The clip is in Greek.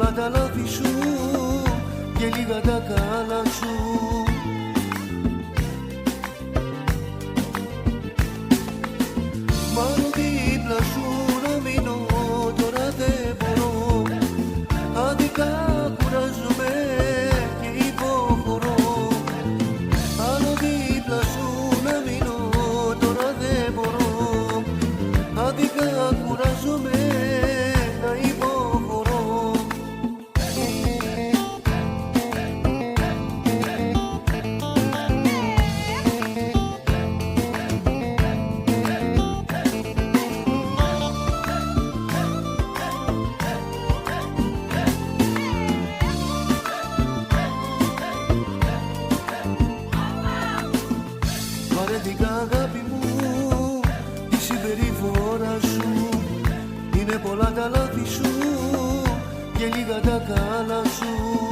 πολλά τα λάθη σου και λίγα τα καλά σου. Μάλλον δίπλα σου να μείνω τώρα δεν μπορώ. Άδικα κουράζομαι και υποχωρώ. Άλλο δίπλα σου να μείνω τώρα δεν μπορώ. Άδικα κουράζομαι να υποχωρώ. Βαρέθηκα αγάπη μου τη συμπεριφορά σου. Είναι πολλά τα λάθη σου και λίγα τα καλά σου.